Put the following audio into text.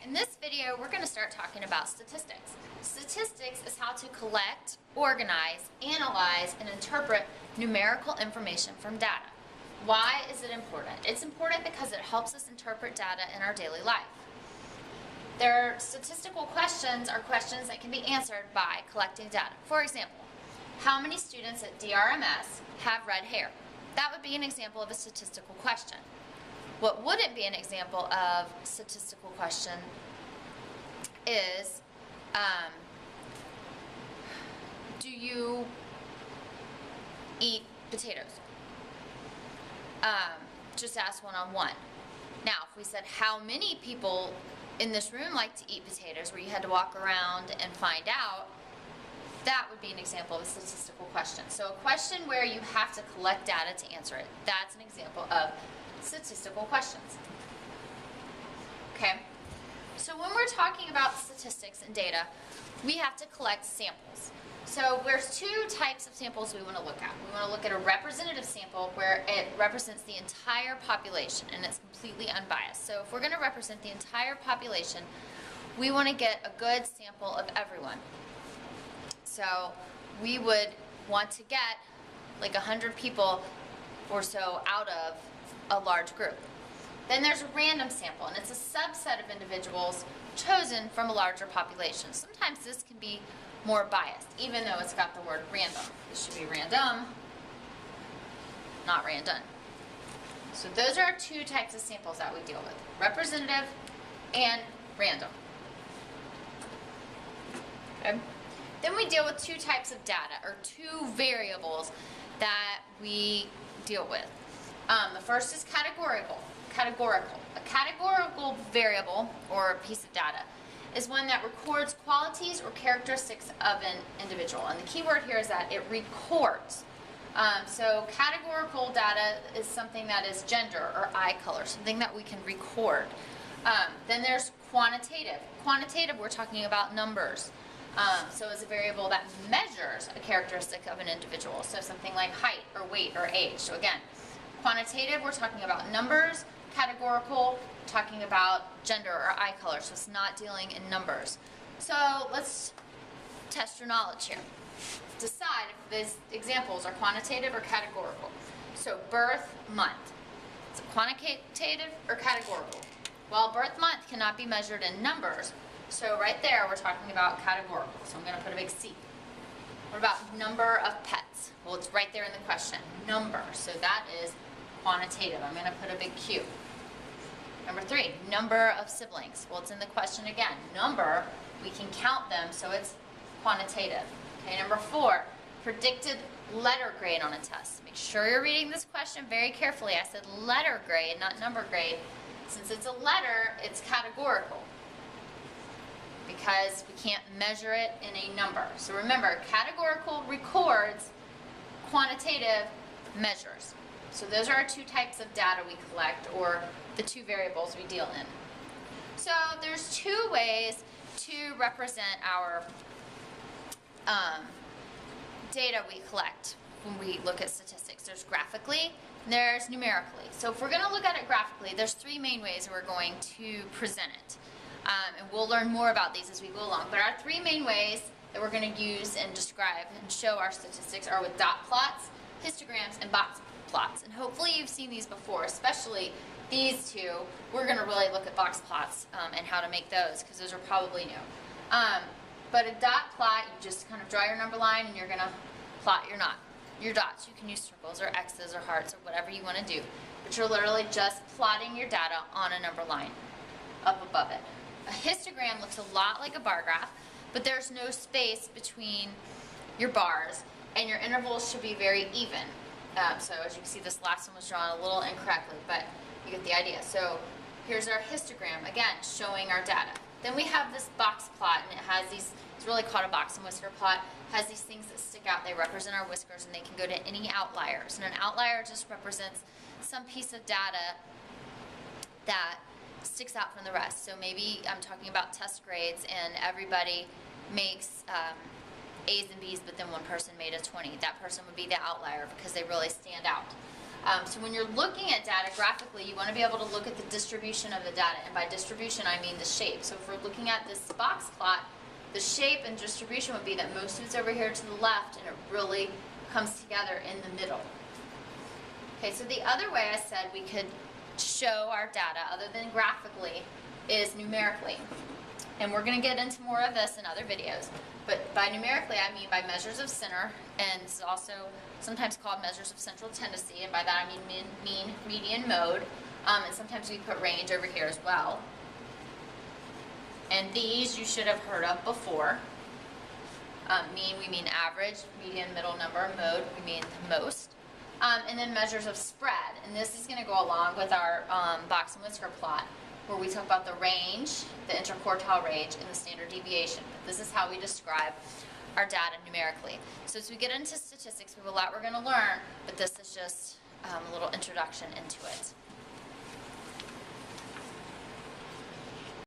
In this video, we're going to start talking about statistics. Statistics is how to collect, organize, analyze, and interpret numerical information from data. Why is it important? It's important because it helps us interpret data in our daily life. Their statistical questions are questions that can be answered by collecting data. For example, how many students at DRMS have red hair? That would be an example of a statistical question. What wouldn't be an example of statistical question is, do you eat potatoes? Just ask one-on-one. Now, if we said how many people in this room like to eat potatoes, where you had to walk around and find out, that would be an example of a statistical question. So a question where you have to collect data to answer it, that's an example of statistical questions. Okay, so when we're talking about statistics and data, we have to collect samples. So there's two types of samples we want to look at. We want to look at a representative sample where it represents the entire population and it's completely unbiased. So if we're going to represent the entire population, we want to get a good sample of everyone. So we would want to get like 100 people or so out of a large group. Then there's a random sample, and it's a subset of individuals chosen from a larger population. Sometimes this can be more biased, even though it's got the word random. This should be random, not random. So those are two types of samples that we deal with, representative and random. Okay. Then we deal with two types of data, or two variables that we deal with. The first is categorical. A categorical variable, or a piece of data, is one that records qualities or characteristics of an individual. And the key word here is that it records. So categorical data is something that is gender or eye color, something that we can record. Then there's quantitative. Quantitative, we're talking about numbers. So it's a variable that measures a characteristic of an individual. So something like height or weight or age. So again, quantitative, we're talking about numbers. Categorical, talking about gender or eye color. So it's not dealing in numbers. So let's test your knowledge here. Decide if these examples are quantitative or categorical. So birth month. Is it quantitative or categorical? Well, birth month cannot be measured in numbers. So right there, we're talking about categorical. So I'm going to put a big C. What about number of pets? Well, it's right there in the question. Number. So that is quantitative. I'm going to put a big Q. Number 3, number of siblings. Well, it's in the question again. Number, we can count them, so it's quantitative. Okay, number 4, predicted letter grade on a test. Make sure you're reading this question very carefully. I said letter grade, not number grade. Since it's a letter, it's categorical, because we can't measure it in a number. So remember, categorical records, quantitative measures. So those are our two types of data we collect, or the two variables we deal in. So there's two ways to represent our data we collect when we look at statistics. There's graphically, and there's numerically. So if we're going to look at it graphically, there's three main ways we're going to present it. And we'll learn more about these as we go along. But our three main ways that we're going to use and describe and show our statistics are with dot plots, histograms, and box plots. And hopefully you've seen these before, especially these two. We're going to really look at box plots and how to make those, because those are probably new. But a dot plot, you just kind of draw your number line and you're going to plot your dots. You can use circles or X's or hearts or whatever you want to do. But you're literally just plotting your data on a number line up above it. A histogram looks a lot like a bar graph, but there's no space between your bars, and your intervals should be very even. So as you can see, this last one was drawn a little incorrectly, but you get the idea. So here's our histogram, again, showing our data. Then we have this box plot, and it has these, it's really called a box and whisker plot, has these things that stick out. They represent our whiskers, and they can go to any outliers. And an outlier just represents some piece of data that sticks out from the rest. So maybe I'm talking about test grades, and everybody makes A's and B's, but then one person made a 20. That person would be the outlier because they really stand out. So when you're looking at data graphically, you want to be able to look at the distribution of the data. And by distribution, I mean the shape. So if we're looking at this box plot, the shape and distribution would be that most of it's over here to the left, and it really comes together in the middle. Okay, so the other way I said we could show our data, other than graphically, is numerically. And we're going to get into more of this in other videos. But by numerically, I mean by measures of center, and it's also sometimes called measures of central tendency, and by that I mean mean, median, mode, and sometimes we put range over here as well. And these you should have heard of before. Mean, we mean average, median, middle number, mode, we mean most. And then measures of spread, and this is going to go along with our box and whisker plot, where we talk about the range, the interquartile range, and the standard deviation. But this is how we describe our data numerically. So as we get into statistics, we have a lot we're going to learn, but this is just a little introduction into it.